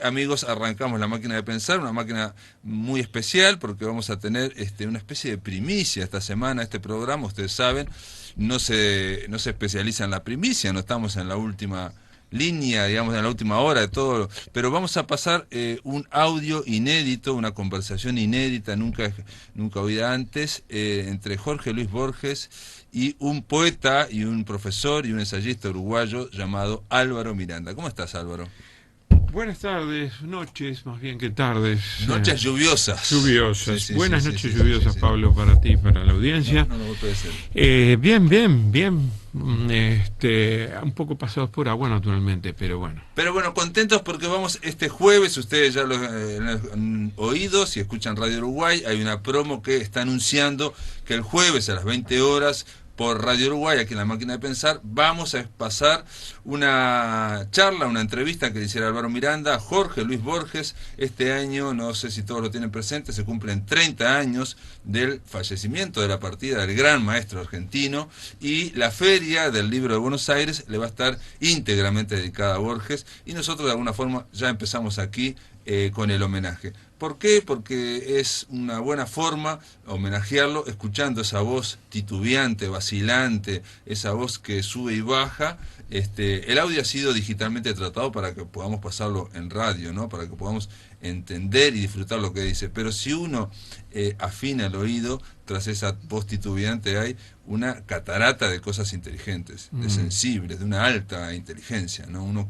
Amigos, arrancamos La Máquina de Pensar, una máquina muy especial porque vamos a tener una especie de primicia esta semana. Este programa, ustedes saben, no se especializa en la primicia, no estamos en la última línea, digamos, en la última hora de todo, pero vamos a pasar un audio inédito, una conversación inédita, nunca oída antes, entre Jorge Luis Borges y un poeta y un profesor y un ensayista uruguayo llamado Álvaro Miranda. ¿Cómo estás, Álvaro? Buenas tardes, noches, más bien que tardes. Noches lluviosas. Sí, Lluviosas. sí, sí, Buenas sí, noches sí, sí, sí, lluviosas, sí. Pablo, para ti y para la audiencia. No puede ser. Bien. Un poco pasados por agua, naturalmente, pero bueno. Pero bueno, contentos porque vamos este jueves, ustedes ya lo han oído, si escuchan Radio Uruguay, hay una promo que está anunciando que el jueves a las 20 horas por Radio Uruguay, aquí en La Máquina de Pensar, vamos a pasar una charla, una entrevista que le hiciera Álvaro Miranda a Jorge Luis Borges. Este año, no sé si todos lo tienen presente, se cumplen 30 años del fallecimiento, de la partida del gran maestro argentino, y la Feria del Libro de Buenos Aires le va a estar íntegramente dedicada a Borges, y nosotros de alguna forma ya empezamos aquí con el homenaje. ¿Por qué? Porque es una buena forma homenajearlo escuchando esa voz titubeante, vacilante, esa voz que sube y baja. El audio ha sido digitalmente tratado para que podamos pasarlo en radio, ¿no? Para que podamos entender y disfrutar lo que dice. Pero si uno afina el oído, tras esa voz titubeante hay una catarata de cosas inteligentes, de sensibles, de una alta inteligencia, ¿no?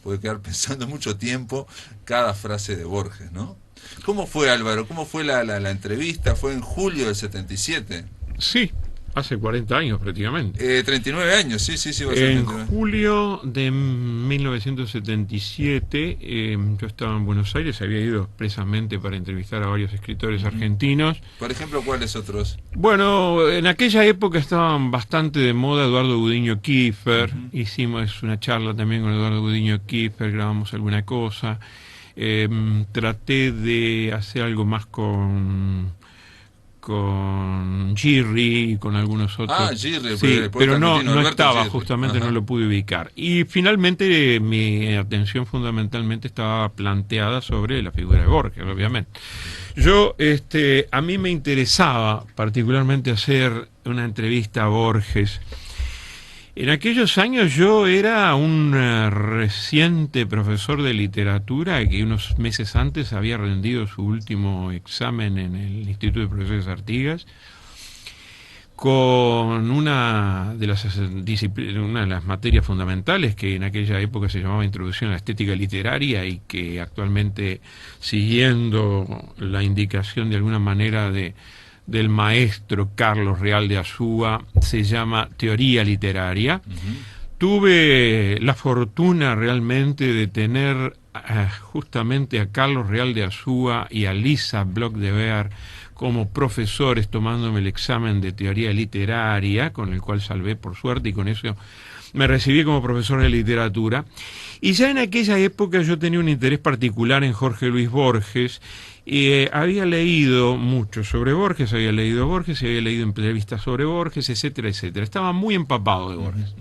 Puede quedar pensando mucho tiempo cada frase de Borges, ¿no? ¿Cómo fue, Álvaro? ¿Cómo fue la entrevista? ¿Fue en julio del 77? Sí, hace 40 años prácticamente. 39 años, sí, va a ser En 39. julio de 1977, yo estaba en Buenos Aires, había ido expresamente para entrevistar a varios escritores argentinos. Por ejemplo, ¿cuáles otros? Bueno, en aquella época estaban bastante de moda Eduardo Gudiño Kiefer. Hicimos una charla también con Eduardo Gudiño Kiefer, grabamos alguna cosa. Traté de hacer algo más con Girri y con algunos otros. Girri, Sí, el pero poeta no, argentino no Alberto estaba, Girri. justamente no Ajá. lo pude ubicar. Y finalmente mi atención fundamentalmente estaba planteada sobre la figura de Borges, obviamente. A mí me interesaba particularmente hacer una entrevista a Borges. En aquellos años yo era un reciente profesor de literatura que unos meses antes había rendido su último examen en el Instituto de Profesores Artigas con una de las materias fundamentales que en aquella época se llamaba Introducción a la Estética Literaria y que actualmente, siguiendo la indicación de alguna manera del maestro Carlos Real de Azúa, se llama Teoría Literaria. Tuve la fortuna realmente de tener justamente a Carlos Real de Azúa y a Lisa Bloch de Beer como profesores tomándome el examen de teoría literaria, con el cual salvé por suerte y con eso me recibí como profesor de literatura. Y ya en aquella época yo tenía un interés particular en Jorge Luis Borges. Había leído mucho sobre Borges, había leído entrevistas sobre Borges, etcétera, etcétera. Estaba muy empapado de Borges.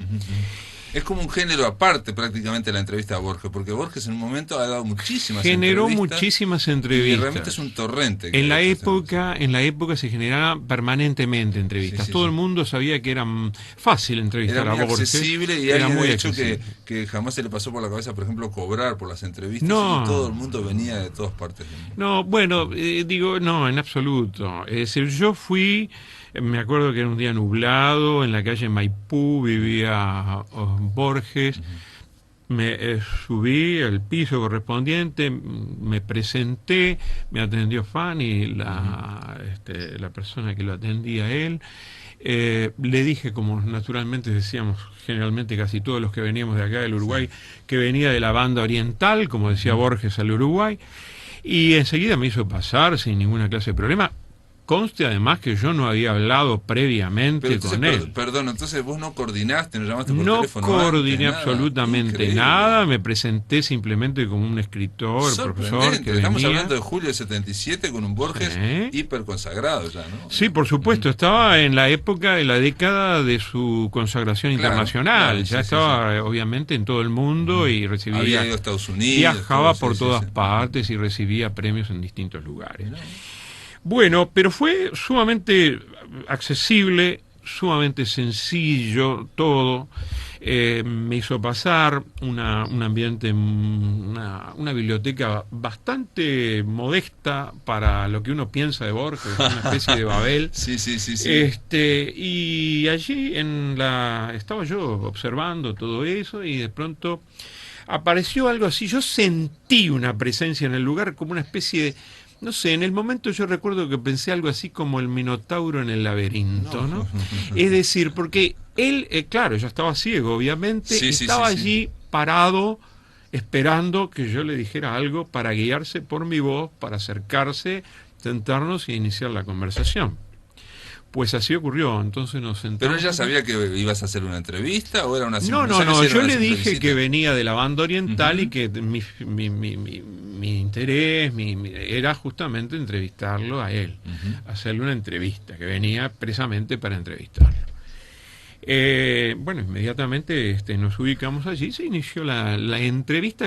Es como un género aparte prácticamente la entrevista a Borges, porque Borges en un momento ha dado muchísimas Generó entrevistas. muchísimas Y entrevistas. realmente es un torrente. En la época se generaban permanentemente entrevistas. Sí. Todo el mundo sabía que era fácil entrevistar Era muy a Borges. accesible y era alguien muy ha dicho accesible. que jamás se le pasó por la cabeza, por ejemplo, cobrar por las entrevistas, No. y todo el mundo venía de todas partes. No, bueno, no, en absoluto. Es decir, yo fui, me acuerdo que era un día nublado, en la calle Maipú vivía Borges. Me subí al piso correspondiente, me presenté, me atendió Fanny, la persona que lo atendía a él. Le dije, como naturalmente decíamos generalmente casi todos los que veníamos de acá del Uruguay, que venía de la banda oriental, como decía Borges, al Uruguay, y enseguida me hizo pasar sin ninguna clase de problema, conste además que yo no había hablado previamente con él. Perdón, entonces vos no coordinaste, no llamaste por no teléfono. No coordiné absolutamente nada, me presenté simplemente como un escritor, profesor que Estamos venía. hablando de julio del 77 con un Borges hiper consagrado ya, ¿no? Sí, por supuesto, estaba en la época, en la década de su consagración internacional, ya estaba obviamente en todo el mundo y recibía... Había ido a Estados Unidos. Viajaba por todas partes y recibía premios en distintos lugares. Bueno, pero fue sumamente accesible, sumamente sencillo todo. Me hizo pasar un ambiente, una biblioteca bastante modesta para lo que uno piensa de Borges, una especie de Babel. Sí. Y allí estaba yo observando todo eso y de pronto apareció algo así. Yo sentí una presencia en el lugar, como una especie de... No sé, en el momento yo recuerdo que pensé algo así como el Minotauro en el laberinto, ¿no? Es decir, porque él, claro, ya estaba ciego, obviamente, estaba allí parado, esperando que yo le dijera algo para guiarse por mi voz, para acercarse, sentarnos y iniciar la conversación. Pues así ocurrió, entonces nos sentamos. ¿Pero ella sabía que ibas a hacer una entrevista o era una No, yo le dije que venía de la banda oriental y que mi interés era justamente entrevistarlo a él, hacerle una entrevista, que venía expresamente para entrevistarlo. Bueno, inmediatamente nos ubicamos allí, se inició la entrevista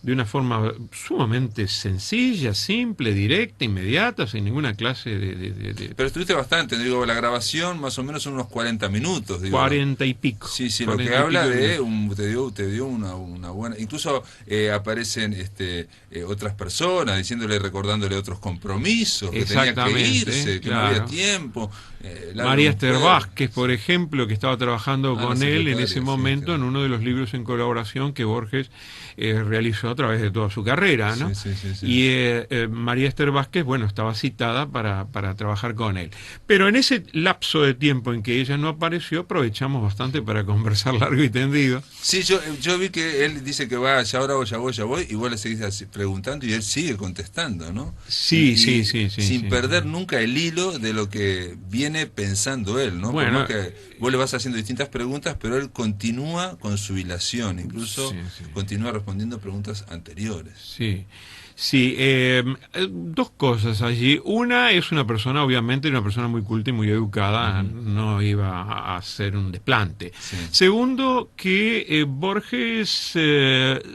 de una forma sumamente sencilla, simple, directa, inmediata, sin ninguna clase de... Pero estuviste bastante, digo, la grabación más o menos son unos 40 minutos. Digo. 40 y pico. Sí, lo que habla de... te dio una buena... Incluso aparecen otras personas diciéndole, recordándole otros compromisos, que tenía que irse, que no había tiempo. María Esther Vázquez, por ejemplo, que estaba trabajando con él en ese momento en uno de los libros en colaboración que Borges realizó a través de toda su carrera, ¿no? Y María Esther Vázquez, bueno, estaba citada para trabajar con él. Pero en ese lapso de tiempo en que ella no apareció, aprovechamos bastante para conversar largo y tendido. Sí, yo vi que él dice que va, ya voy, y vos le seguís así preguntando y él sigue contestando, ¿no? Sí. Sin perder nunca el hilo de lo que viene pensando él, ¿no? Bueno, que vos le vas haciendo distintas preguntas, pero él continúa con su hilación, incluso continúa respondiendo preguntas anteriores. Sí, dos cosas allí. Una, es una persona, obviamente, una persona muy culta y muy educada, no iba a hacer un desplante. Segundo, que Borges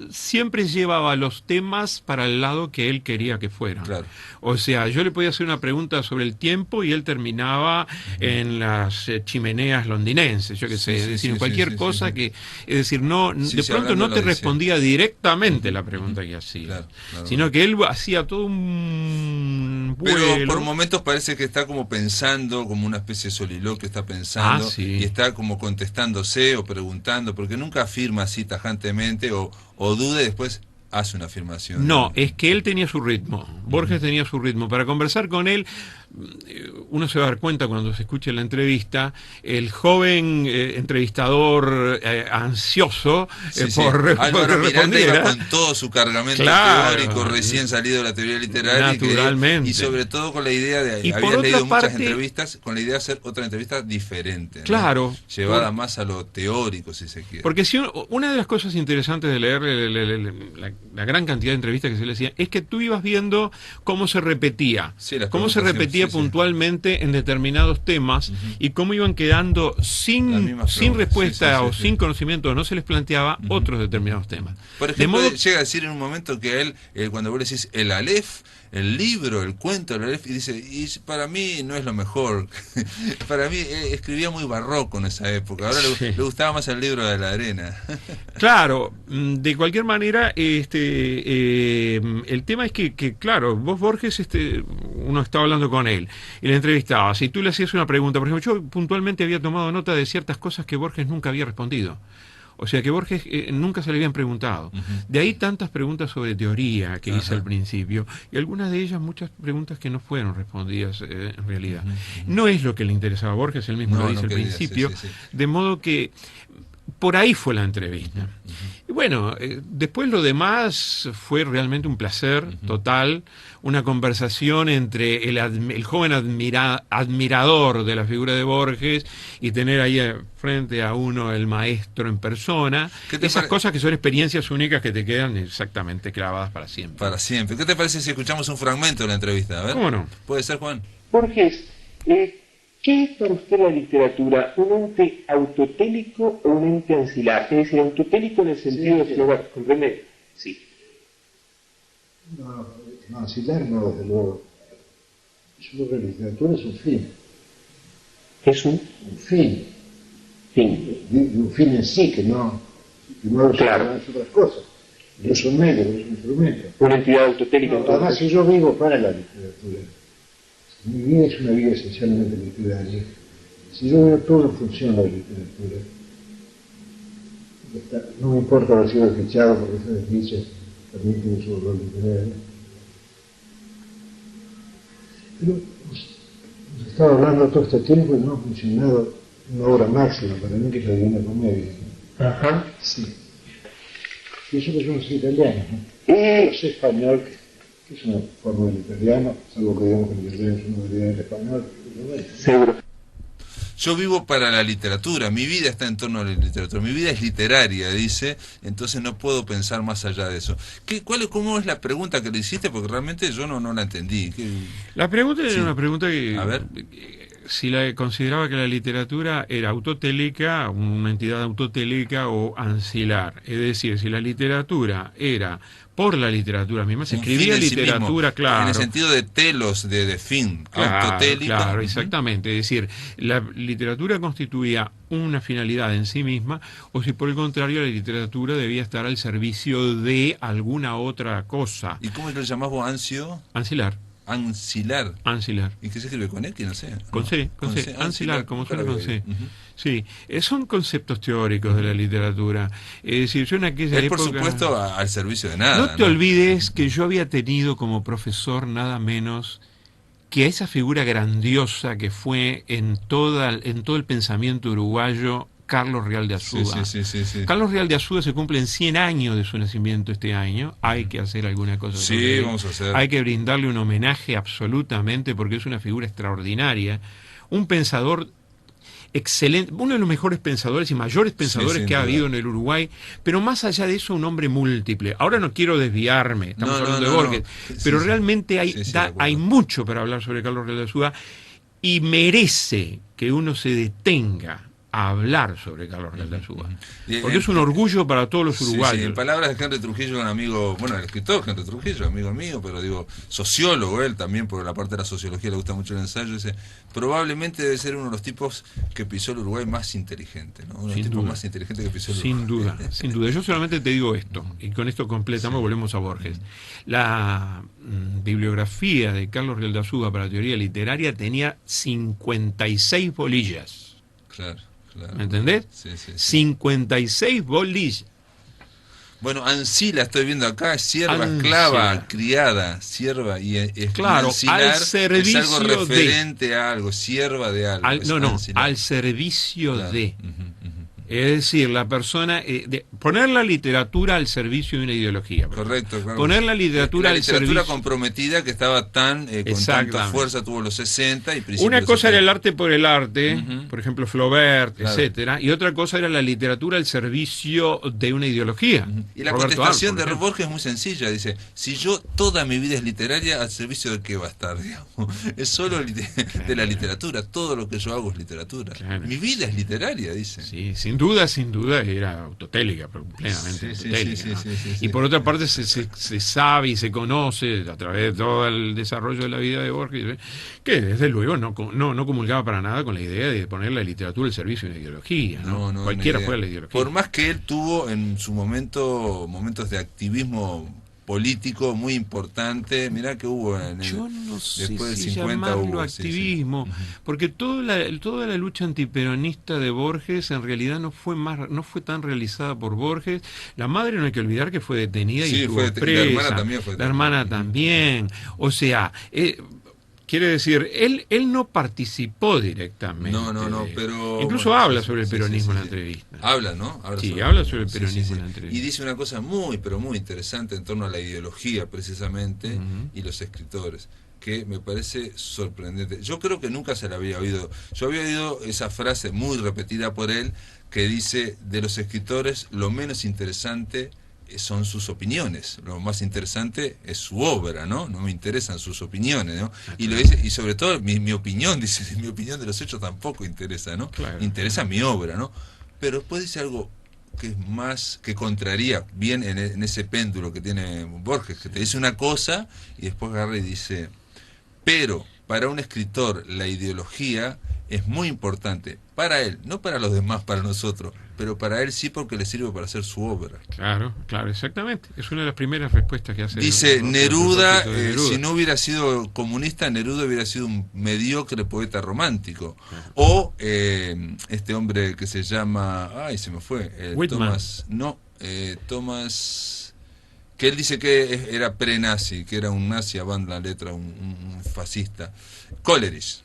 siempre llevaba los temas para el lado que él quería que fueran. Claro. O sea, yo le podía hacer una pregunta sobre el tiempo y él terminaba en las chimeneas londinenses, yo qué sé, es decir, cualquier cosa que... Es decir, de pronto no te respondía directamente la pregunta que hacía, sino que él hacía todo un vuelo. Pero por momentos parece que está como pensando, como una especie de soliloquio, está pensando y está como contestándose o preguntando, porque nunca afirma así tajantemente o duda y después hace una afirmación. No, es que él tenía su ritmo, Borges tenía su ritmo. Para conversar con él, uno se va a dar cuenta cuando se escuche la entrevista, el joven entrevistador ansioso por responder con todo su cargamento teórico recién salido de la teoría literaria, naturalmente, y sobre todo con la idea de había leído muchas entrevistas, con la idea de hacer otra entrevista diferente, ¿no? Claro, llevada más a lo teórico, si se quiere. Porque una de las cosas interesantes de leer la gran cantidad de entrevistas que se le hacía es que tú ibas viendo cómo se repetía, puntualmente en determinados temas y cómo iban quedando sin respuesta o sin conocimiento, no se les planteaba otros determinados temas. Por ejemplo, llega a decir en un momento que él, cuando vos le decís el Aleph, el libro, el cuento del Aleph, y dice, y para mí no es lo mejor. Para mí escribía muy barroco en esa época, ahora le gustaba más el libro de la arena. Claro, de cualquier manera, el tema es que claro, vos Borges, uno estaba hablando con él y le entrevistaba, si tú le hacías una pregunta, por ejemplo, yo puntualmente había tomado nota de ciertas cosas que Borges nunca había respondido. O sea que Borges nunca se le habían preguntado. De ahí tantas preguntas sobre teoría que hice al principio, y algunas de ellas muchas preguntas que no fueron respondidas en realidad. No es lo que le interesaba a Borges, él mismo lo dice al principio, de modo que por ahí fue la entrevista. Y bueno, después lo demás fue realmente un placer total, una conversación entre el joven admirador de la figura de Borges y tener ahí frente a uno el maestro en persona. Esas cosas que son experiencias únicas que te quedan exactamente clavadas para siempre. Para siempre. ¿Qué te parece si escuchamos un fragmento de la entrevista? A ver. ¿Cómo no? ¿Puede ser, Juan? Borges, ¿qué es para usted la literatura? ¿Un ente autotélico o un ente ancilar? Es decir, autotélico en el sentido de flogar, ¿comprende? Sí. No, ancilar no, desde luego. Yo creo que la literatura es un fin. ¿Es un fin? Fin. De un fin en sí, que no claro. Es otras cosas. No es un medio, no es un instrumento. Una entidad autotélica. No, además, si yo vivo para la literatura, mi vida es una vida esencialmente literaria. Si yo veo todo en función de la literatura, no me importa haber sido fichado por esa desdicha, permiten su rol literario. Pero hemos estado hablando todo este tiempo y no ha funcionado una obra máxima para mí, que es la Divina Comedia. Ajá. Sí. Y eso que yo no soy italiano, ¿no? Yo soy español, que es una forma del italiano, salvo que digamos que el italiano es una variedad del español. Seguro. Yo vivo para la literatura, mi vida está en torno a la literatura, mi vida es literaria, dice, entonces no puedo pensar más allá de eso. ¿Cómo es la pregunta que le hiciste? Porque realmente yo no la entendí. La pregunta era una pregunta que... A ver. Si consideraba que la literatura era autotélica, una entidad autotélica o ancilar. Es decir, si la literatura era por la literatura misma, se escribía literatura, sí, claro. En el sentido de telos, de fin, claro, autotélica. Claro, exactamente. Es decir, la literatura constituía una finalidad en sí misma, o si por el contrario la literatura debía estar al servicio de alguna otra cosa. ¿Y cómo es que lo llamás vos, ansio? Ancilar. Ancilar. Ancilar. ¿Y qué se escribe con X? No sé. Con C. Ancilar, como suena con C. Sí, son conceptos teóricos de la literatura. Es decir, yo en aquella época... por supuesto, al servicio de nada. No te olvides que yo había tenido como profesor nada menos que a esa figura grandiosa que fue en todo el pensamiento uruguayo, Carlos Real de Azuda. Sí. Carlos Real de Azuda se cumplen 100 años de su nacimiento este año. Hay que hacer alguna cosa sobre él. Vamos a hacer. Hay que brindarle un homenaje absolutamente porque es una figura extraordinaria. Un pensador excelente, uno de los mejores pensadores y mayores pensadores que ha habido en el Uruguay, pero más allá de eso, un hombre múltiple. Ahora no quiero desviarme, estamos hablando de Borges, pero realmente hay mucho para hablar sobre Carlos Real de Azuda y merece que uno se detenga a hablar sobre Carlos Real de Azuda, porque es un orgullo para todos los uruguayos. Sí, en palabras de Henry Trujillo, un amigo, bueno, el escritor Henry Trujillo, amigo mío, pero digo, sociólogo él también, por la parte de la sociología le gusta mucho el ensayo, dice, probablemente debe ser uno de los tipos que pisó el Uruguay más inteligente, ¿no? Uno de los tipos más inteligentes que pisó el Uruguay. Sin duda. Yo solamente te digo esto, y con esto completamos, volvemos a Borges. La bibliografía de Carlos Real de Azuda para la teoría literaria tenía 56 bolillas. Claro. ¿Me entendés? Sí. 56 bolillas. Bueno, ancila, estoy viendo acá, sierva, esclava, criada, sierva, y claro, ancilar al servicio es algo referente a algo, sierva de algo. Al servicio de. Es decir, la persona, poner la literatura al servicio de una ideología. Correcto, claro. Poner la literatura al servicio. La literatura comprometida que estaba con tanta fuerza, tuvo los 60 y principios. Una cosa era el arte por el arte, por ejemplo Flaubert, etcétera, y otra cosa era la literatura al servicio de una ideología. Y la contestación de Borges es muy sencilla, dice, si yo toda mi vida es literaria, ¿al servicio de qué va a estar? Digamos? Es solo de la literatura, todo lo que yo hago es literatura. Claro. Mi vida es literaria, dice. Sí, sin duda era autotélica, plenamente autotélica. Y por otra parte se sabe y se conoce a través de todo el desarrollo de la vida de Borges, que desde luego no comulgaba para nada con la idea de poner la literatura al servicio de una ideología, ¿no? Cualquiera fuera la ideología. Por más que él tuvo en su momentos de activismo político muy importante, mirá que hubo yo no sé después si del 50 llamarlo activismo, porque toda la lucha antiperonista de Borges en realidad no fue tan realizada por Borges. La madre no hay que olvidar que fue detenida y estuvo presa. La hermana también fue detenida. La hermana también. O sea, Quiere decir, él no participó directamente. No, pero... Incluso bueno, habla sobre el peronismo en la entrevista. Habla, ¿no? Habla sobre el peronismo en la entrevista. Y dice una cosa muy, pero muy interesante en torno a la ideología, precisamente, y los escritores, que me parece sorprendente. Yo creo que nunca se la había oído. Yo había oído esa frase muy repetida por él, que dice, de los escritores, lo menos interesante son sus opiniones, lo más interesante es su obra, ¿no? No me interesan sus opiniones, ¿no? Y lo dice, y sobre todo mi opinión, dice, mi opinión de los hechos tampoco interesa, ¿no? Claro, interesa mi obra, ¿no? Pero después dice algo que es más, que contraría bien en ese péndulo que tiene Borges, que te dice una cosa y después agarra y dice, pero para un escritor la ideología es muy importante para él, no para los demás, para nosotros, pero para él sí, porque le sirve para hacer su obra. Claro, exactamente. Es una de las primeras respuestas que hace. Dice Neruda, si no hubiera sido comunista, Neruda hubiera sido un mediocre poeta romántico. Claro. O este hombre que se llama, se me fue, Thomas, que él dice que era pre-nazi, que era un nazi, a banda letra, un fascista. Coleridge.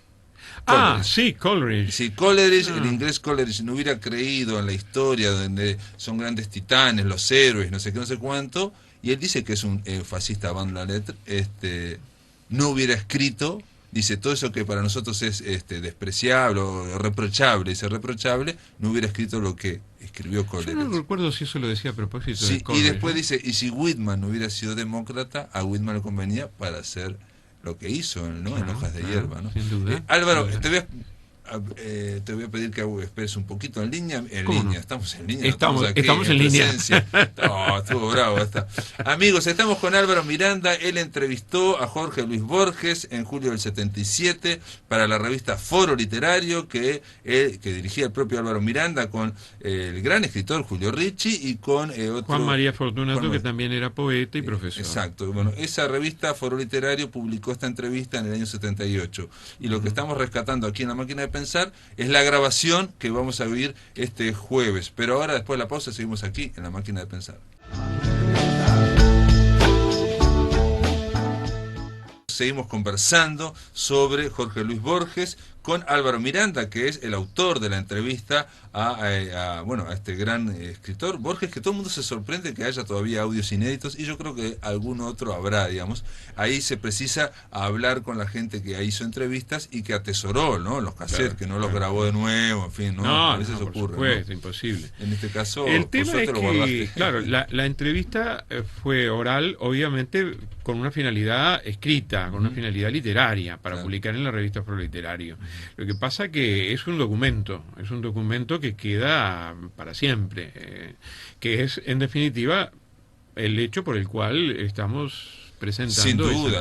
Coleridge. Si Coleridge, el inglés Coleridge, no hubiera creído en la historia donde son grandes titanes, los héroes, no sé qué, no sé cuánto, y él dice que es un fascista van la letra, no hubiera escrito, dice, todo eso que para nosotros es despreciable o reprochable, no hubiera escrito lo que escribió Coleridge. Yo no recuerdo si eso lo decía a propósito de Coleridge. Y después dice, y si Whitman no hubiera sido demócrata, a Whitman le convenía para hacer lo que hizo, ¿no? En Hojas de Hierba, ¿no? Sin duda. Álvaro, te voy a pedir que esperes un poquito en línea. Estamos en línea. Estamos en línea. Estuvo bravo. Amigos, estamos con Álvaro Miranda. Él entrevistó a Jorge Luis Borges en julio del 77 para la revista Foro Literario que dirigía el propio Álvaro Miranda con el gran escritor Julio Ricci y con otro... Juan María Fortunato, que también era poeta y profesor. Exacto. Bueno, esa revista Foro Literario publicó esta entrevista en el año 78. Y lo que estamos rescatando aquí en La Máquina de Pensar es la grabación que vamos a vivir este jueves. Pero ahora, después de la pausa, seguimos aquí en La Máquina de Pensar. Seguimos conversando sobre Jorge Luis Borges con Álvaro Miranda, que es el autor de la entrevista a este gran escritor Borges, que todo el mundo se sorprende que haya todavía audios inéditos, y yo creo que algún otro habrá, digamos. Ahí se precisa hablar con la gente que hizo entrevistas y que atesoró, ¿no?, los cassettes, que no los grabó de nuevo, en fin, ¿no? A veces ocurre, por supuesto, ¿no? Imposible. En este caso, el tema es lo que, guardaste. claro, la entrevista fue oral, obviamente, con una finalidad escrita, con una finalidad literaria, para publicar en la revista Foro Literario. Lo que pasa que es un documento que queda para siempre, que es, en definitiva, el hecho por el cual estamos presentando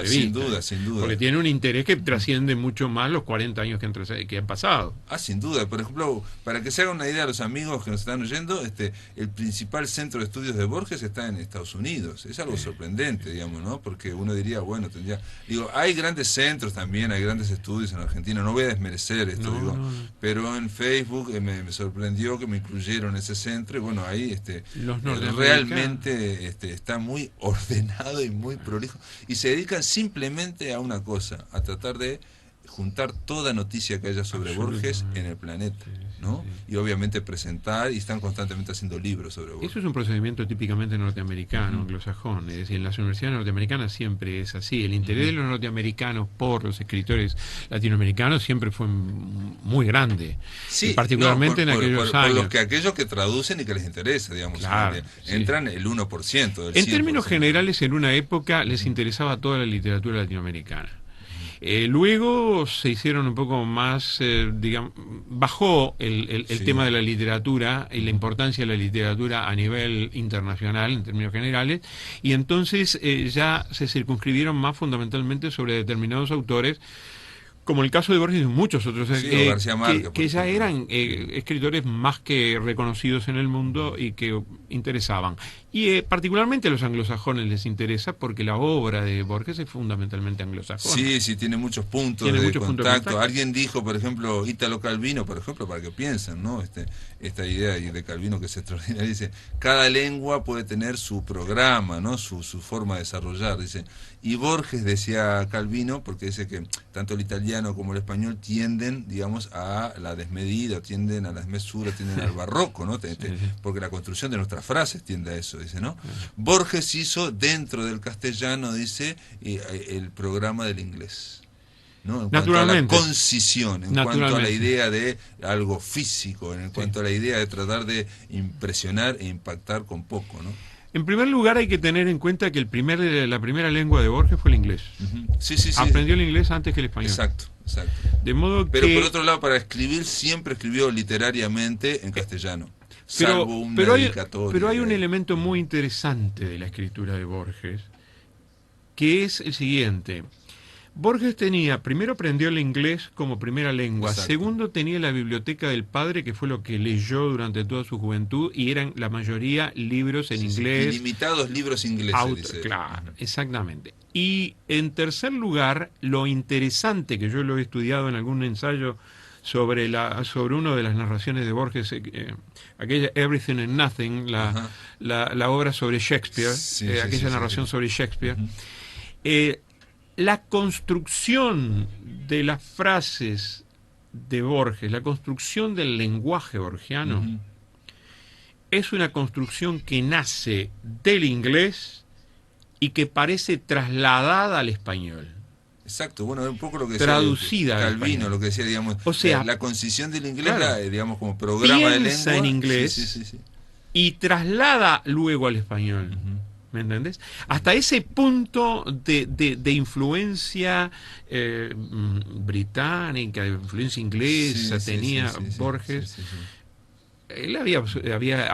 sin duda. Porque tiene un interés que trasciende mucho más los 40 años que han pasado. Sin duda. Por ejemplo, para que se hagan una idea a los amigos que nos están oyendo, el principal centro de estudios de Borges está en Estados Unidos. Es algo sorprendente, digamos, ¿no? Porque uno diría, bueno, hay grandes centros también, hay grandes estudios en Argentina, no voy a desmerecer esto, pero en Facebook me sorprendió que me incluyeron ese centro, y bueno, ahí realmente está muy ordenado y muy prolijo. Y se dedican simplemente a una cosa, a tratar de juntar toda noticia que haya sobre Borges en el planeta, ¿no? Y obviamente presentar, y están constantemente haciendo libros sobre Borges. Eso es un procedimiento típicamente norteamericano, anglosajón, es decir, en las universidades norteamericanas siempre es así. El interés de los norteamericanos por los escritores latinoamericanos siempre fue muy grande, y particularmente en aquellos años. Por aquellos que traducen y que les interesa, digamos, entran el 1% del 100%. En términos generales, en una época les interesaba toda la literatura latinoamericana. Luego se hicieron un poco más, bajó el tema de la literatura y la importancia de la literatura a nivel internacional en términos generales, y entonces ya se circunscribieron más fundamentalmente sobre determinados autores Como el caso de Borges y muchos otros, Sí, o García Márquez, que ya ejemplo. eran escritores más que reconocidos en el mundo y que interesaban. Y particularmente a los anglosajones les interesa porque la obra de Borges es fundamentalmente anglosajona. Sí, sí, tiene muchos puntos Tiene de muchos puntos de contacto. contacto. Alguien dijo, por ejemplo, Ítalo Calvino, por ejemplo, para que piensen, ¿no? Esta idea de Calvino que es extraordinaria, dice, cada lengua puede tener su programa, ¿no? Su forma de desarrollar, dice. Y Borges, decía Calvino, porque dice que tanto el italiano como el español tienden, digamos, a la desmedida, tienden a la desmesura, tienden al barroco, ¿no? Porque la construcción de nuestras frases tiende a eso, dice, ¿no? Borges hizo dentro del castellano, dice, el programa del inglés, ¿no? En cuanto a la concisión, en cuanto a la idea de algo físico, en cuanto a la idea de tratar de impresionar e impactar con poco, ¿no? En primer lugar hay que tener en cuenta que la primera lengua de Borges fue el inglés. Sí, sí, sí. Aprendió el inglés antes que el español. Exacto, exacto. De modo Pero que... por otro lado, para escribir siempre escribió literariamente en castellano, salvo una dedicatoria. Pero hay un elemento muy interesante de la escritura de Borges, que es el siguiente. Borges primero aprendió el inglés como primera lengua, Exacto. Segundo tenía la biblioteca del padre, que fue lo que leyó durante toda su juventud, y eran la mayoría libros en inglés. Ilimitados libros ingleses, dice. Claro, exactamente. Y en tercer lugar, lo interesante, que yo lo he estudiado en algún ensayo sobre una de las narraciones de Borges, aquella Everything and Nothing, la obra sobre Shakespeare, aquella narración sobre Shakespeare, la construcción de las frases de Borges, la construcción del lenguaje borgiano, es una construcción que nace del inglés y que parece trasladada al español. Exacto, bueno, un poco lo que decía traducida Calvino, lo que decía, digamos, o sea, la concisión del inglés, claro, digamos, como programa de lengua. En inglés y traslada luego al español. ¿Me entendés? Hasta ese punto de influencia británica, de influencia inglesa, tenía Borges. Él había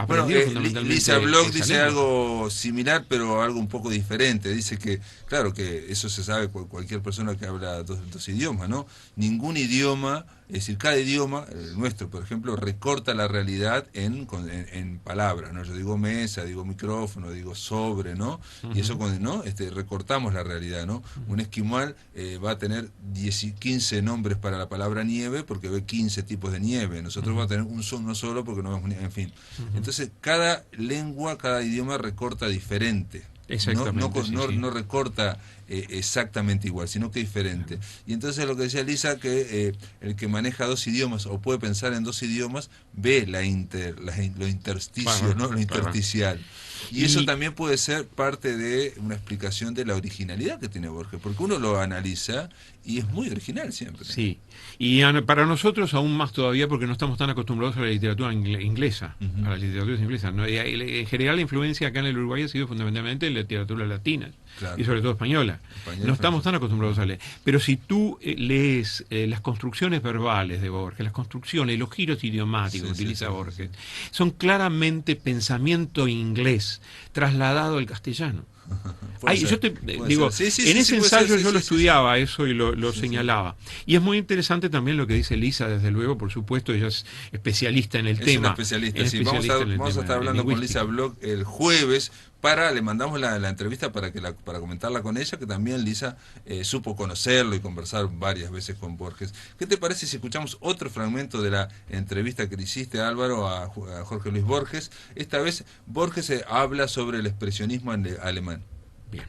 aprendido fundamentalmente. Lisa Bloch dice algo similar, pero algo un poco diferente. Dice que, claro, que eso se sabe cualquier persona que habla dos idiomas, ¿no? Ningún idioma, es decir, cada idioma, el nuestro, por ejemplo, recorta la realidad en palabras, ¿no? Yo digo mesa, digo micrófono, digo sobre, ¿no? Y eso, ¿no? Recortamos la realidad, ¿no? Un esquimal va a tener 15 nombres para la palabra nieve porque ve 15 tipos de nieve. Nosotros vamos a tener uno solo porque no vemos nieve, en fin. Entonces, cada lengua, cada idioma recorta diferente. Exactamente. No recorta exactamente igual, sino que diferente. Y entonces lo que decía Lisa, que el que maneja dos idiomas o puede pensar en dos idiomas, ve lo intersticio, ¿no? Lo intersticial. Y eso también puede ser parte de una explicación de la originalidad que tiene Borges, porque uno lo analiza y es muy original siempre. Sí, y para nosotros aún más todavía porque no estamos tan acostumbrados a la literatura inglesa, a las literaturas inglesas, ¿no? Y en general la influencia acá en el Uruguay ha sido fundamentalmente en la literatura latina, claro, y sobre todo española. No estamos tan acostumbrados a leer. Pero si tú lees las construcciones verbales de Borges, las construcciones, los giros idiomáticos que utiliza Borges, son claramente pensamiento inglés trasladado al castellano. Yo te digo, en ese ensayo yo lo estudiaba eso y lo señalaba. Y es muy interesante también lo que dice Lisa, desde luego, por supuesto, ella es especialista en el tema. Es una especialista, Vamos a estar hablando con Lisa Bloch el jueves. Le mandamos la entrevista para comentarla con ella, que también Lisa supo conocerlo y conversar varias veces con Borges. ¿Qué te parece si escuchamos otro fragmento de la entrevista que le hiciste, Álvaro, a Jorge Luis Borges? Esta vez Borges habla sobre el expresionismo alemán. Bien.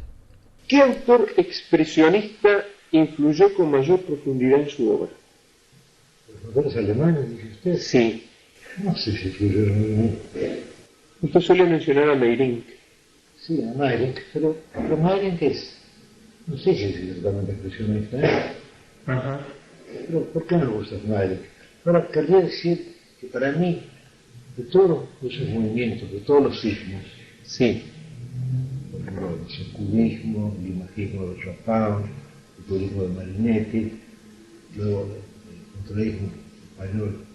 ¿Qué autor expresionista influyó con mayor profundidad en su obra? ¿Los autores alemanes, dice usted? Sí. No sé si influyeron. Usted suele mencionar a Meyrink. Sí, a Meyrink, pero Meyrink es, no sé si es totalmente expresionista, ¿eh? Ajá. Pero ¿por qué me gusta Meyrink? Ahora, querría decir que para mí, de todos esos movimientos, de todos los signos, sí, por ejemplo, el cubismo, el imagismo de Chopin, el turismo de Marinetti, luego el contraísmo español,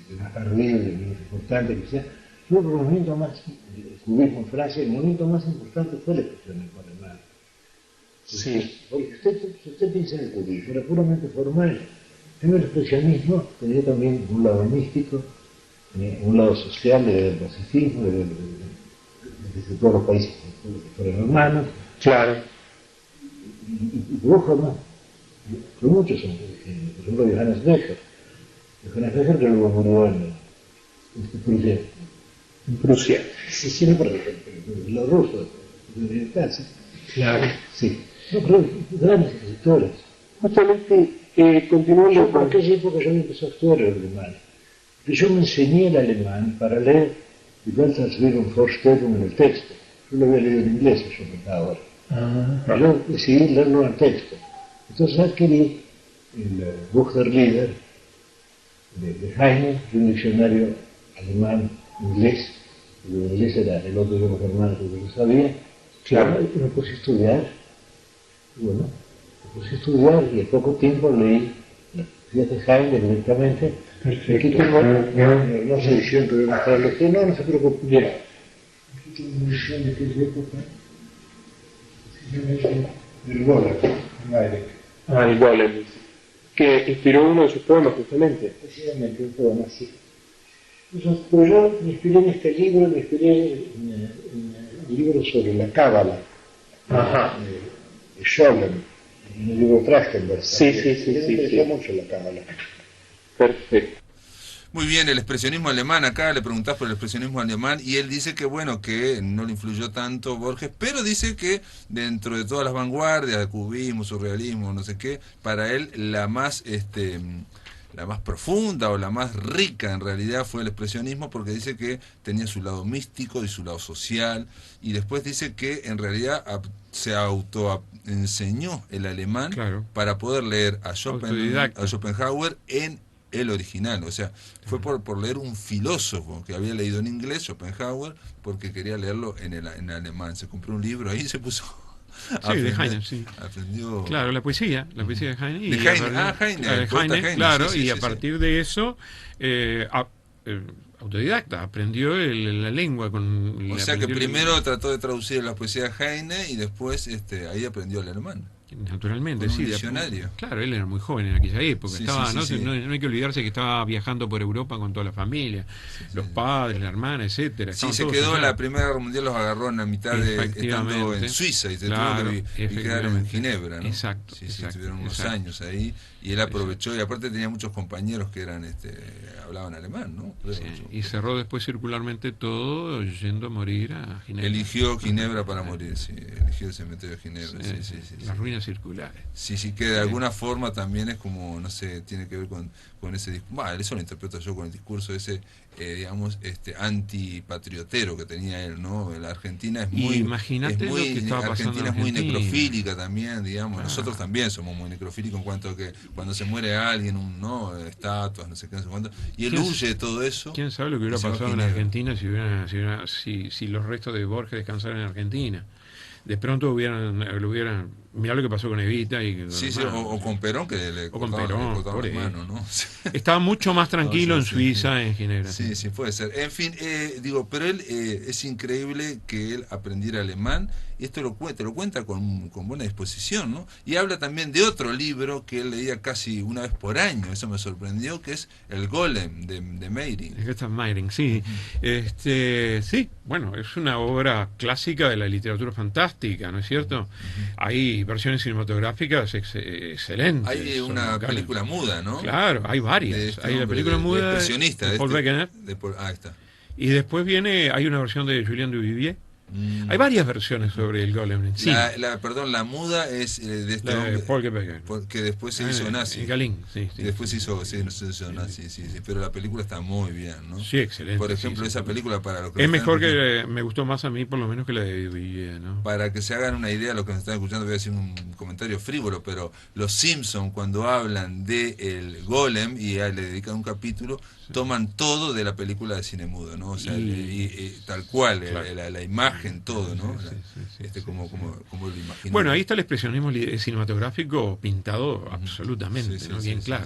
el más tardío y el menos importante que sea, yo creo que el movimiento más, el cubismo en Francia, el movimiento más importante fue el expresionismo alemán. Sí. Porque usted piensa en el cubismo, era puramente formal. En el expresionismo tenía también un lado místico, un lado social del pacifismo, desde todos los países que fueron hermanos. Claro. Y dibujos más. Pero muchos son, por ejemplo, Johannes Becker. Johannes Becker que luego murió en Prusia. En Prusia. Sí, sí, no, porque los rusos, en casa. Claro. Sí. No, pero grandes escritores. Justamente, continuando Yo por con... aquella época yo empecé a estudiar el alemán. Y yo me enseñé el alemán para leer Die Weltanschauung en el texto. Yo lo había leído en inglés, Schopenhauer. Y yo decidí leerlo en el texto. Entonces adquirí el Buch der Lieder de Heine, un diccionario alemán-inglés. El inglés era el otro idioma germano que yo sabía. Claro. Y me puse a estudiar. Y bueno, me puse a estudiar y en poco tiempo leí las poesías de Heine directamente. Perfecto. Aquí tengo no sé edición que voy a mostrarle a usted. No se preocupe. Bien. Aquí tengo una edición de aquella época. Del Golem, Heine. El Golem, que inspiró uno de sus poemas, justamente. Precisamente un poema así. Pero yo me inspiré en este libro, me inspiré en el libro sobre la Cábala, de Scholem, en el libro Trachtenberg. Sí. Me interesó mucho la Cábala. Perfecto. Muy bien, el expresionismo alemán, acá le preguntás por el expresionismo alemán y él dice que bueno, que no le influyó tanto Borges, pero dice que dentro de todas las vanguardias, cubismo, surrealismo, no sé qué, para él la más profunda o la más rica en realidad fue el expresionismo, porque dice que tenía su lado místico y su lado social, y después dice que en realidad se autoenseñó el alemán, claro, para poder leer a Schopenhauer en el original, o sea, fue por leer un filósofo que había leído en inglés, Schopenhauer, porque quería leerlo en alemán. Se compró un libro ahí y se puso sí, de Heine, sí. Aprendió... Claro, la poesía de Heine. De Heine, Heine, claro, sí, y a partir de eso, autodidacta, aprendió la lengua. O sea que primero trató de traducir la poesía de Heine y después ahí aprendió el alemán. Naturalmente, con un sí. diccionario. Claro, él era muy joven en aquella época. Sí, estaba, sí. No hay que olvidarse que estaba viajando por Europa con toda la familia, los padres, la hermana, etcétera. Sí, se quedó, la Primera Guerra Mundial los agarró en la mitad estando en Suiza y se tuvo que quedar en Ginebra, ¿no? Exacto. Estuvieron unos años ahí y él aprovechó, y aparte tenía muchos compañeros que eran hablaban alemán, ¿no? Y cerró después circularmente todo yendo a morir a Ginebra. Eligió Ginebra para morir, sí, eligió el cementerio de Ginebra, las ruinas circulares. Sí, que de alguna forma también es como, no sé, tiene que ver con ese discurso, eso lo interpreto yo, con el discurso ese, digamos, antipatriotero que tenía él, ¿no? La Argentina es muy... Imagínate lo que estaba pasando en Argentina es muy Argentina. necrofílica también, digamos, nosotros también somos muy necrofílicos en cuanto a que cuando se muere alguien, estatuas, no sé qué, no sé cuánto, y él huye de todo eso. ¿Quién sabe lo que hubiera pasado en Argentina si los restos de Borges descansaran en Argentina? De pronto hubieran mirá lo que pasó con Evita o con Perón, que le cortaron la mano, ¿no? Estaba mucho más tranquilo en Suiza, en Ginebra. Sí, puede ser. En fin, pero él es increíble que él aprendiera alemán, y esto te lo cuenta con buena disposición, ¿no? Y habla también de otro libro que él leía casi una vez por año, eso me sorprendió, que es El Golem de Meiring. Meiring, sí. Sí, bueno, es una obra clásica de la literatura fantástica, ¿no es cierto? Hay versiones cinematográficas excelentes. Hay una película muda, ¿no? Claro, hay varias. Hay la película muda expresionista de Paul Wegener. Ahí está. Y después hay una versión de Julien Duvivier. Hay varias versiones sobre el Golem. Sí. La muda es de este hombre, Paul Wegener, que después se hizo nazi. Galín, sí. Y después se hizo nazi, sí. Pero la película está muy bien, ¿no? Sí, excelente. Por ejemplo, esa película, para lo que es mejor que me gustó más a mí, por lo menos, que la de Duvivier, ¿no? Para que se hagan una idea, los que nos están escuchando, voy a decir un comentario frívolo, pero los Simpsons, cuando hablan de el Golem y le dedican un capítulo, toman todo de la película de cine mudo, ¿no? O sea, y tal cual, claro. la imagen, todo, ¿no? Como lo imaginan. Bueno, ahí está el expresionismo cinematográfico pintado absolutamente, ¿no? Bien claro.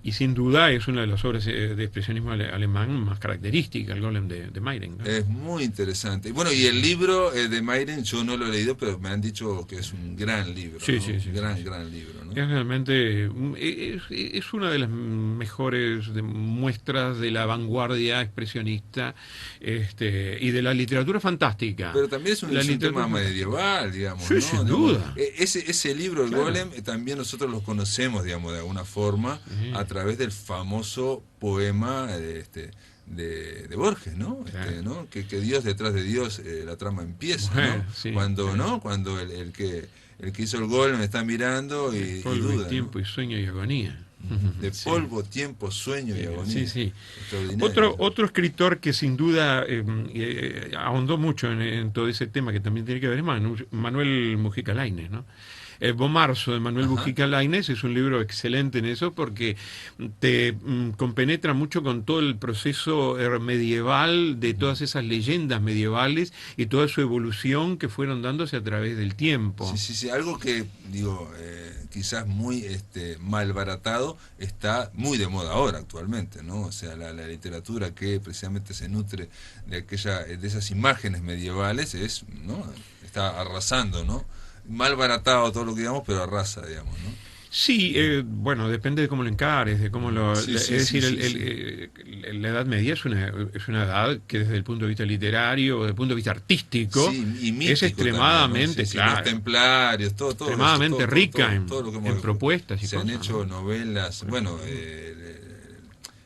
Y sin duda es una de las obras de expresionismo alemán más característica, el Golem de Meyring, ¿no? Es muy interesante. Bueno, y el libro de Meyring yo no lo he leído, pero me han dicho que es un gran libro. Sí, ¿no? sí, sí, Gran, sí. gran libro, ¿no? Es realmente es una de las mejores muestras de la vanguardia expresionista y de la literatura fantástica. Pero también es un tema literatura medieval, digamos, sí, ¿no? sin Digamos, duda. Ese libro, el Claro. Golem, también nosotros lo conocemos, digamos, de alguna forma, Sí. a través del famoso poema de Borges, ¿no? Claro. ¿No? Que Dios detrás de Dios, la trama empieza, Bueno, ¿no? sí, Cuando, sí. ¿no? Cuando el que hizo el Golem está mirando y Polvo duda, y tiempo ¿no? y sueño y agonía. De Sí. polvo, tiempo, sueño y agonía. Sí, sí. Extraordinario. Otro escritor que sin duda ahondó mucho en todo ese tema que también tiene que ver es Manuel Mujica Lainez, ¿no? El Bomarzo de Manuel Ajá. Mujica Lainez es un libro excelente en eso porque te compenetra mucho con todo el proceso medieval de todas esas leyendas medievales y toda su evolución que fueron dándose a través del tiempo. Sí, sí, sí, algo que, digo, quizás muy malbaratado, está muy de moda ahora actualmente, ¿no? O sea, la literatura que precisamente se nutre de esas imágenes medievales ¿no? Está arrasando, ¿no? Malbaratado todo lo que digamos, pero arrasa, digamos, ¿no? Sí, bueno, depende de cómo lo encares, de cómo lo... Sí, sí, es sí, decir, la Edad Media es una edad que desde el punto de vista literario, desde el punto de vista artístico, Sí, y místico es extremadamente, también, ¿no? Sí, sí, claro, los templarios, todo extremadamente rica en lo que en propuestas y se cosas, han hecho ¿no? novelas, bueno,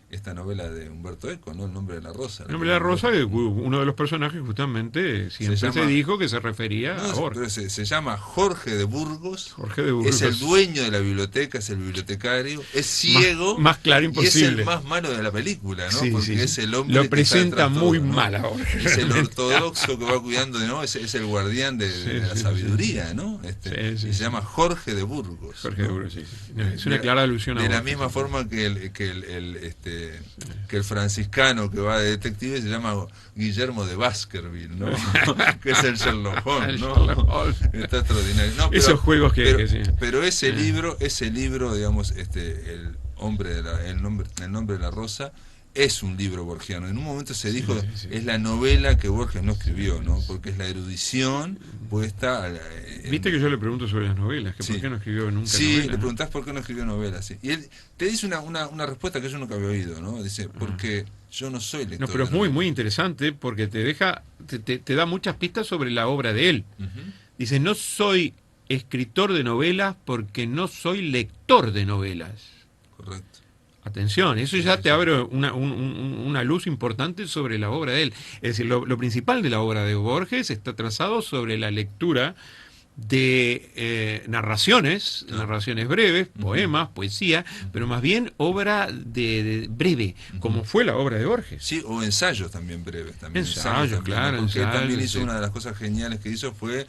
esta novela de Humberto Eco, ¿no? El nombre de la rosa. El nombre de la rosa, uno de los personajes justamente siempre se, llama, dijo que se refería a Borges. Pero se llama Jorge de Burgos. Jorge de Burgos. Es el dueño de la biblioteca, es el bibliotecario, es ciego. Más claro imposible. Y es el más malo de la película, ¿no? Sí, Porque sí. es el hombre lo que presenta está muy todo, ¿no? mal ahora. Es el ortodoxo que va cuidando, ¿no? Es el guardián de la sabiduría, ¿no? Y se llama Jorge de Burgos. Jorge ¿no? de Burgos, sí. No, es una clara alusión a De la Borges, misma forma que el franciscano que va de detective se llama Guillermo de Baskerville, ¿no? Que es el Sherlock Holmes, ¿no? Está extraordinario. No, pero, esos juegos pero ese libro, digamos, el nombre de la rosa, es un libro borgiano. En un momento se dijo, es la novela que Borges no escribió, ¿no? Porque es la erudición puesta... Viste que yo le pregunto sobre las novelas, que sí. por qué no escribió nunca sí, novelas. le preguntás por qué no escribió novelas, sí. Y él te dice una respuesta que yo nunca había oído, ¿no? Dice, porque yo no soy lector. No, pero es muy interesante porque te da muchas pistas sobre la obra de él. Dice, no soy escritor de novelas porque no soy lector de novelas. Correcto. Atención, eso ya te abre una luz importante sobre la obra de él. Es decir, lo principal de la obra de Borges está trazado sobre la lectura de narraciones breves, poemas, poesía, pero más bien obra de breve, como fue la obra de Borges. Sí, o ensayos también breves. Ensayos, también, claro. Porque él también hizo sí. una de las cosas geniales que hizo fue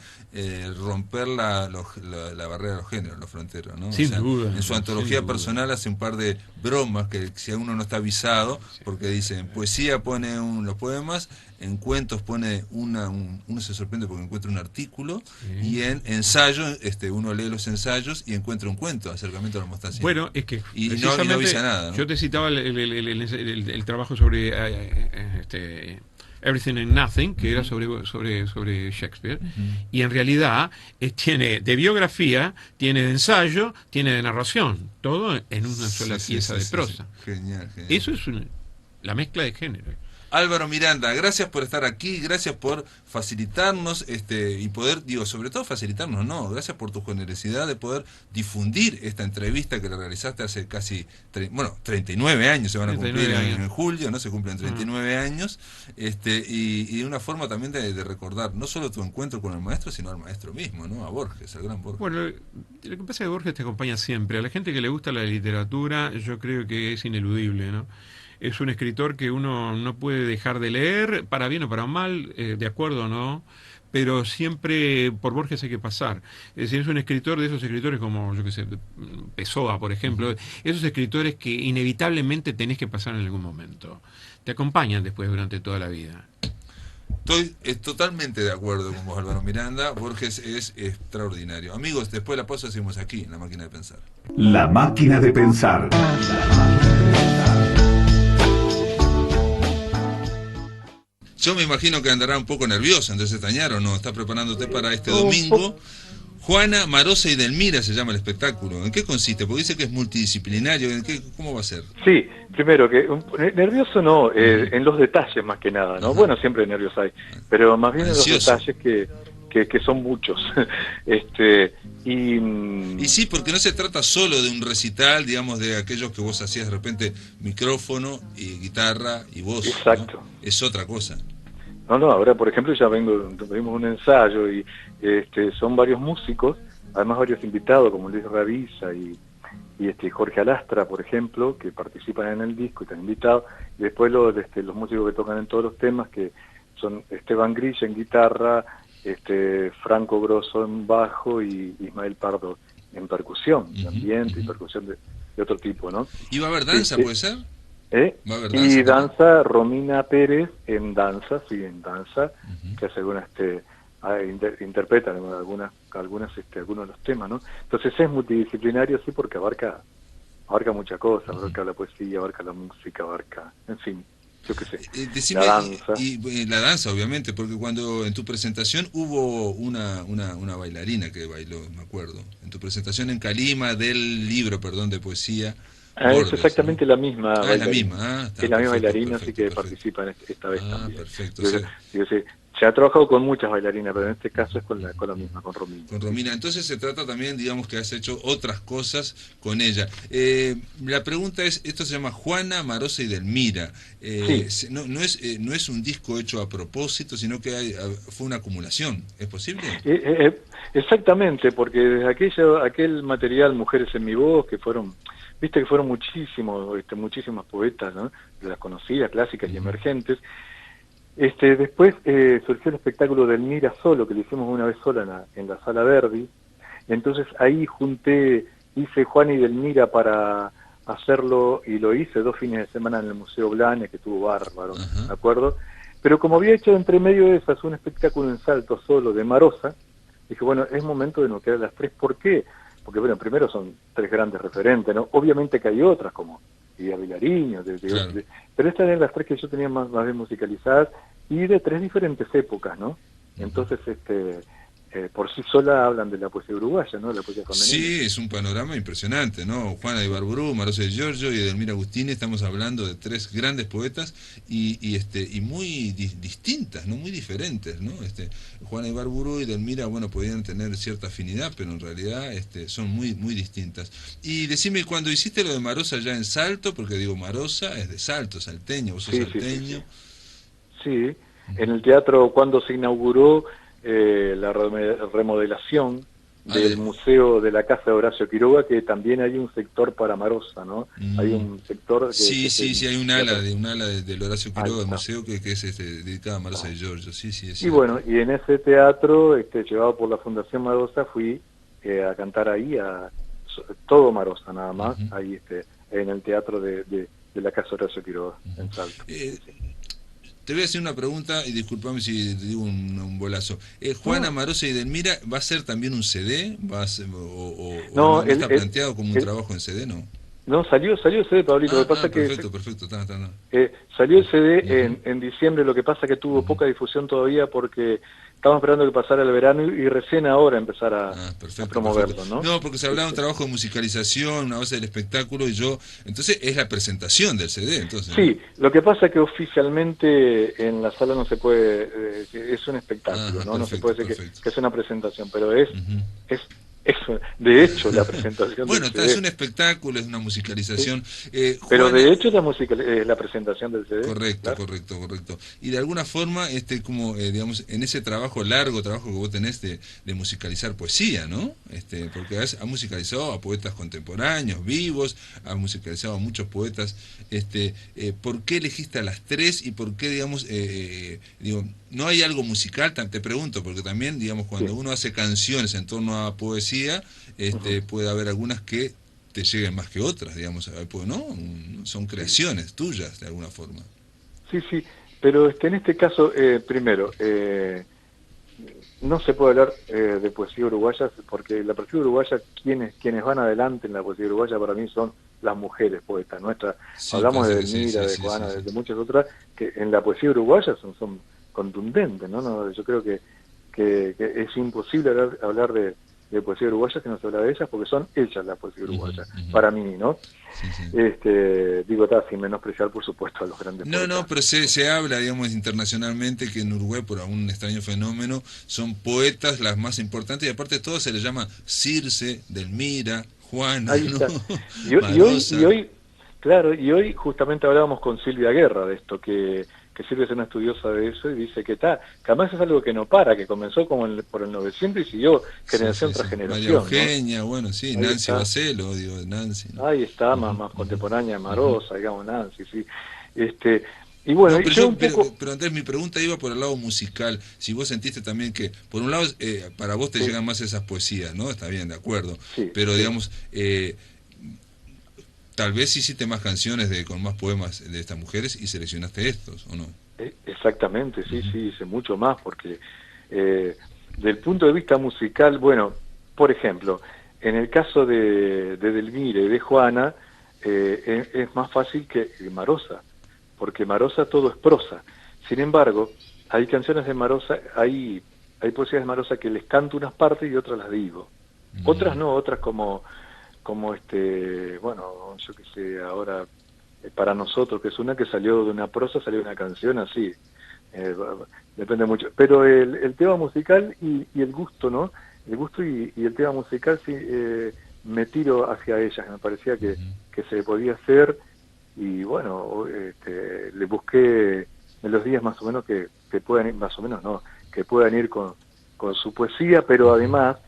romper la barrera de los géneros, los fronteros, ¿no? Sin duda. En su antología personal hace un par de bromas que si a uno no está avisado, porque dice, en poesía pone los poemas, en cuentos pone uno se sorprende porque encuentra un artículo, y en ensayo uno lee los ensayos y encuentra un cuento, acercamiento a la mostacía. Bueno, es que y no avisa nada, ¿no? Yo te citaba el trabajo sobre Everything and Nothing, que era sobre Shakespeare, y en realidad tiene de biografía, tiene de ensayo, tiene de narración, todo en una sola pieza de prosa. Genial. Eso es la mezcla de género. Álvaro Miranda, gracias por estar aquí, gracias por facilitarnos y poder, sobre todo facilitarnos, gracias por tu generosidad de poder difundir esta entrevista que le realizaste hace casi 39 años se van a cumplir en julio, no se cumplen 39 años, y de una forma también de recordar no solo tu encuentro con el maestro, sino al maestro mismo, ¿no? A Borges, al gran Borges. Bueno, lo que pasa es que Borges te acompaña siempre. A la gente que le gusta la literatura, yo creo que es ineludible, ¿no? Es un escritor que uno no puede dejar de leer, para bien o para mal, de acuerdo o no, pero siempre por Borges hay que pasar. Es decir, es un escritor de esos escritores como, yo qué sé, Pessoa, por ejemplo, esos escritores que inevitablemente tenés que pasar en algún momento. Te acompañan después durante toda la vida. Estoy totalmente de acuerdo con vos, Álvaro Miranda. Borges es extraordinario. Amigos, después de la pausa seguimos aquí, en La Máquina de Pensar. La Máquina de Pensar. Yo me imagino que andará un poco nerviosa, entonces Tañaro, ¿no? ¿Está preparándote para este domingo? Juana, Marosa y Delmira se llama el espectáculo. ¿En qué consiste? Porque dice que es multidisciplinario. ¿Cómo va a ser? Sí, primero que nervioso no, en los detalles más que nada, ¿no? Ajá. Bueno, siempre nervioso hay, pero más bien Ansioso. en los detalles que son muchos. Y sí, porque no se trata solo de un recital, digamos, de aquellos que vos hacías de repente micrófono y guitarra y voz. Exacto. ¿No? Es otra cosa. No, ahora por ejemplo ya tuvimos un ensayo y son varios músicos, además varios invitados como Luis Ravisa y Jorge Alastra, por ejemplo, que participan en el disco y están invitados, y después los músicos que tocan en todos los temas, que son Esteban Grilla en guitarra, Franco Grosso en bajo y Ismael Pardo en percusión, de ambiente y percusión de otro tipo, ¿no? ¿Y va a haber danza, puede ser? ¿Va a haber danza? Y danza, Romina Pérez en danza, que hace algunas, interpretan algunos de los temas, ¿no? Entonces es multidisciplinario, sí, porque abarca muchas cosas, abarca la poesía, abarca la música, en fin, yo qué sé, Decime, la danza. Y la danza, obviamente, porque cuando en tu presentación hubo una bailarina que bailó, me acuerdo, en tu presentación en Calima del libro, de poesía. Bordes, es exactamente, ¿no? La misma bailarina. La misma, es la misma bailarina, así que participa esta vez también. Perfecto. Se ha trabajado con muchas bailarinas, pero en este caso es con la misma, con Romina. Con Romina, entonces se trata también, digamos, que has hecho otras cosas con ella. La pregunta es, esto se llama Juana, Marosa y Delmira. Sí. No es un disco hecho a propósito, sino que fue una acumulación. ¿Es posible? Exactamente, porque desde aquel material Mujeres en mi voz, que fueron muchísimas poetas, ¿no? De las conocidas, clásicas y emergentes. Después surgió el espectáculo del Mira Solo, que lo hicimos una vez sola en la Sala Verdi. Entonces ahí hice Juan y Delmira para hacerlo, y lo hice 2 fines de semana en el Museo Blanes, que estuvo bárbaro, ¿de acuerdo? Pero como había hecho entre medio de esas un espectáculo en Salto solo de Marosa, dije, bueno, es momento de nuclear las 3. ¿Por qué? Porque, bueno, primero son 3 grandes referentes, ¿no? Obviamente que hay otras, como Lidia Vilariño, claro. Pero estas eran las 3 que yo tenía más bien musicalizadas, y de 3 diferentes épocas, ¿no? Entonces, por sí sola hablan de la poesía uruguaya, ¿no? La poesía femenina. Sí, es un panorama impresionante, ¿no? Juana de Ibarburú, Marosa de Giorgio y Edelmira Agustini, estamos hablando de 3 grandes poetas y muy distintas, ¿no? Muy diferentes, ¿no? Juana de Ibarburú y Edelmira, bueno, podían tener cierta afinidad, pero en realidad son muy distintas. Y decime, cuando hiciste lo de Marosa ya en Salto, porque digo, Marosa es de Salto, salteño, vos sos salteño. Sí, en el teatro, cuando se inauguró la remodelación del museo de la casa de Horacio Quiroga, que también hay un sector para Marosa, ¿no? Hay un sector que hay un ala del Horacio Quiroga del museo que es dedicada a Marosa de Giorgio. Sí, y bueno, y en ese teatro llevado por la Fundación Marosa fui a cantar ahí todo Marosa nada más, ahí en el teatro de la casa de Horacio Quiroga en Salto. Te voy a hacer una pregunta y disculpame si te digo un bolazo. Juana, Marosa y Delmira, ¿va a ser también un CD? ¿No está planteado como un trabajo en CD, no? No, salió el CD, Pablito. Lo que pasa perfecto. Salió el CD en diciembre, lo que pasa que tuvo poca difusión todavía porque estábamos esperando que pasara el verano y recién ahora empezar a promoverlo, ¿no? No, porque se hablaba de un trabajo de musicalización, una base del espectáculo, entonces es la presentación del CD, entonces. Sí, lo que pasa que oficialmente en la sala no se puede, es un espectáculo, ¿no? No se puede decir que es una presentación, pero es de hecho la presentación bueno, del CD. Es un espectáculo, es una musicalización. Pero de hecho es la presentación del CD. Correcto, claro. Correcto. Y de alguna forma, como digamos, en ese largo trabajo que vos tenés de musicalizar poesía, ¿no? Porque has musicalizado a poetas contemporáneos, vivos, has musicalizado a muchos poetas. ¿Por qué elegiste a las 3 y por qué, digamos, no hay algo musical? Te pregunto, porque también, digamos, cuando uno hace canciones en torno a poesía, puede haber algunas que te lleguen más que otras, digamos, ¿no? Son creaciones tuyas, de alguna forma. Sí, Pero en este caso, primero, no se puede hablar de poesía uruguaya, porque la poesía uruguaya, quienes van adelante en la poesía uruguaya para mí son las mujeres poetas nuestras. Sí, Hablamos de sí, Delmira, sí, de sí, Juana, sí, sí. de muchas otras, que en la poesía uruguaya son contundentes, ¿no? No, yo creo que es imposible hablar de poesía uruguaya si no se habla de ellas, porque son ellas la poesía uruguaya, para mí, ¿no? Sí, sí. Digo, sin menospreciar, por supuesto, a los grandes No, poetas. no, pero se habla, digamos, internacionalmente que en Uruguay, por algún extraño fenómeno, son poetas las más importantes y aparte de todo se les llama Circe, Delmira, Juana, Ahí ¿no? está. Marosa. Claro, y hoy justamente hablábamos con Silvia Guerra de esto, que Silvia es una estudiosa de eso y dice que además es algo que no para, que comenzó como por el 900 y siguió generación Sí, tras sí. María generación, ¿no? Eugenia, bueno, sí, Ahí Nancy está. Bacelo, digo, Nancy, ¿no? Ahí está, más contemporánea, Marosa, digamos, Nancy, sí. Y bueno, No, y pero yo un poco... pero Andrés, mi pregunta iba por el lado musical. Si vos sentiste también que, por un lado, para vos te Sí, llegan más esas poesías, ¿no? Está bien, de acuerdo. sí, Pero, sí. digamos, tal vez hiciste más canciones con más poemas de estas mujeres y seleccionaste estos, ¿o no? Exactamente, sí, sí, hice mucho más, porque del punto de vista musical, bueno, por ejemplo, en el caso de Delmira y de Juana, es más fácil que Marosa, porque Marosa todo es prosa. Sin embargo, hay canciones de Marosa, hay poesías de Marosa que les canto unas partes y otras las digo. Otras no, otras como bueno, yo qué sé, ahora para nosotros, que es una que salió de una prosa, salió una canción así, depende mucho. Pero el tema musical y el gusto, ¿no? El gusto y el tema musical, sí, me tiro hacia ellas, me parecía que se podía hacer, y bueno, le busqué melodías más o menos que puedan ir, más o menos no, que puedan ir con su poesía, pero además,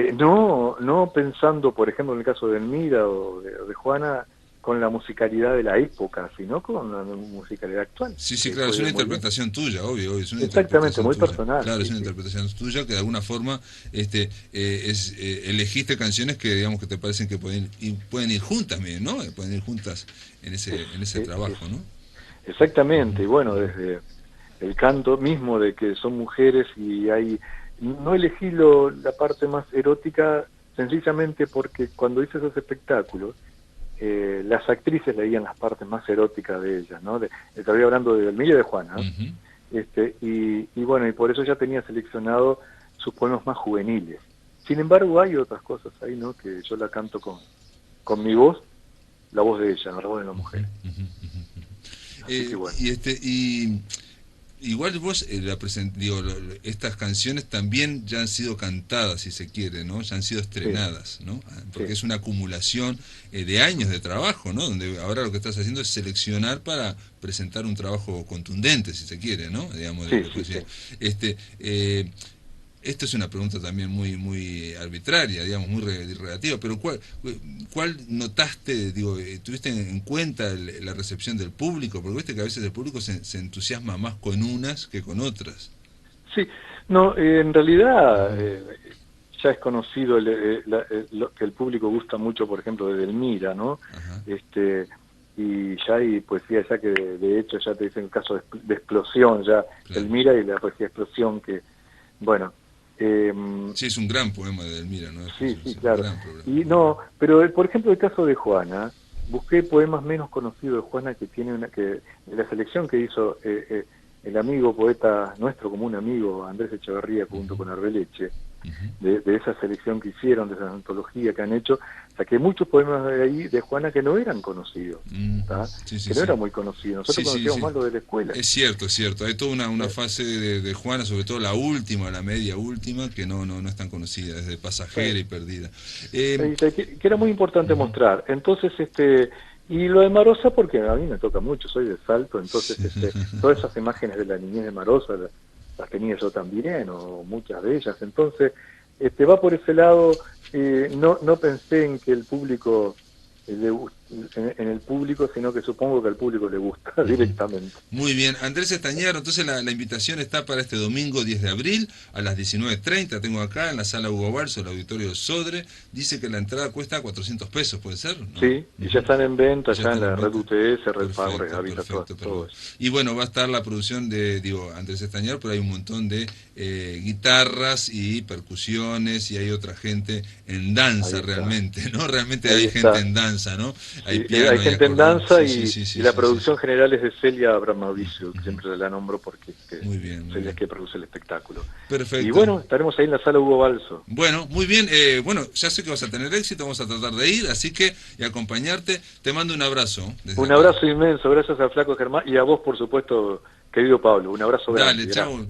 no pensando, por ejemplo, en el caso de Elmira o de Juana, con la musicalidad de la época, sino con la musicalidad actual. Sí, sí, Que claro, es una puede muy bien. interpretación tuya, obvio, es una Exactamente, interpretación muy tuya. personal. Claro, es Sí, una sí. interpretación tuya que de alguna forma elegiste canciones que digamos que te parecen que pueden ir juntas, ¿no? Pueden ir juntas en ese trabajo, ¿no? Exactamente, y bueno, desde el canto mismo de que son mujeres y no elegí la parte más erótica sencillamente porque cuando hice esos espectáculos, las actrices leían las partes más eróticas de ellas, ¿no? Estaba hablando de Delmira y de Juana, ¿no? Y bueno, y por eso ya tenía seleccionado sus poemas más juveniles. Sin embargo, hay otras cosas ahí, ¿no? Que yo la canto con mi voz, la voz de ella, no la voz de la mujer. Así que bueno. Y igual vos, estas canciones también ya han sido cantadas, si se quiere, ¿no? Ya han sido estrenadas, ¿no? Porque es una acumulación de años de trabajo, ¿no? Donde ahora lo que estás haciendo es seleccionar para presentar un trabajo contundente, si se quiere, ¿no? Digamos, de poesía. Esto es una pregunta también muy arbitraria, digamos, muy relativa, pero ¿cuál notaste, tuviste en cuenta la recepción del público? Porque viste que a veces el público se entusiasma más con unas que con otras. Sí, no, en realidad ya es conocido que el público gusta mucho, por ejemplo, de Delmira, ¿no? Ajá. Y ya hay poesía ya que de hecho ya te dicen el caso de explosión, ya Claro. Delmira y la poesía explosión, que, bueno... sí, es un gran poema de Delmira, ¿no? Sí, Es claro. un gran problema. Y no, pero por ejemplo el caso de Juana, busqué poemas menos conocidos de Juana que tiene la selección que hizo el amigo poeta nuestro, como un amigo, Andrés Echeverría, junto con Arbeleche, de esa selección que hicieron, de esa antología que han hecho, saqué muchos poemas de ahí de Juana que no eran conocidos, que no eran muy conocidos. Nosotros conocíamos más lo de la escuela. Es cierto. Hay toda una fase de Juana, sobre todo la última, la media última, que no es tan conocida, desde Pasajera y Perdida. Que era muy importante mostrar. Entonces, y lo de Marosa, porque a mí me toca mucho, soy de Salto, entonces todas esas imágenes de la niñez de Marosa las tenía yo también, o muchas de ellas. Entonces, va por ese lado. No pensé en que el público en el público, sino que supongo que al público le gusta directamente. Muy bien, Andrés Estañaro, entonces la invitación está para este domingo 10 de abril a las 19:30, tengo acá en la sala Hugo Balso, el auditorio Sodre, dice que la entrada cuesta 400 pesos, ¿puede ser? ¿No? Sí, y ya están en venta, ya en la red venta. UTS, Red Perfecto, Pago, Red Habitat, perfecto, todo perfecto. eso. Y bueno, va a estar la producción de, Andrés Estañaro, pero hay un montón de guitarras y percusiones, y hay otra gente en danza realmente, ¿no? Realmente hay gente en danza, ¿no? Hay piano, hay gente en danza y la producción sí. general es de Celia Abraham Mauricio, que siempre la nombro porque muy bien, Celia es que produce el espectáculo. Perfecto. Y bueno, estaremos ahí en la sala Hugo Balso. Bueno, muy bien, bueno, ya sé que vas a tener éxito, vamos a tratar de ir, así que, y acompañarte, te mando un abrazo. Un abrazo inmenso, gracias al Flaco Germán y a vos, por supuesto, querido Pablo, un abrazo grande. Dale, chao.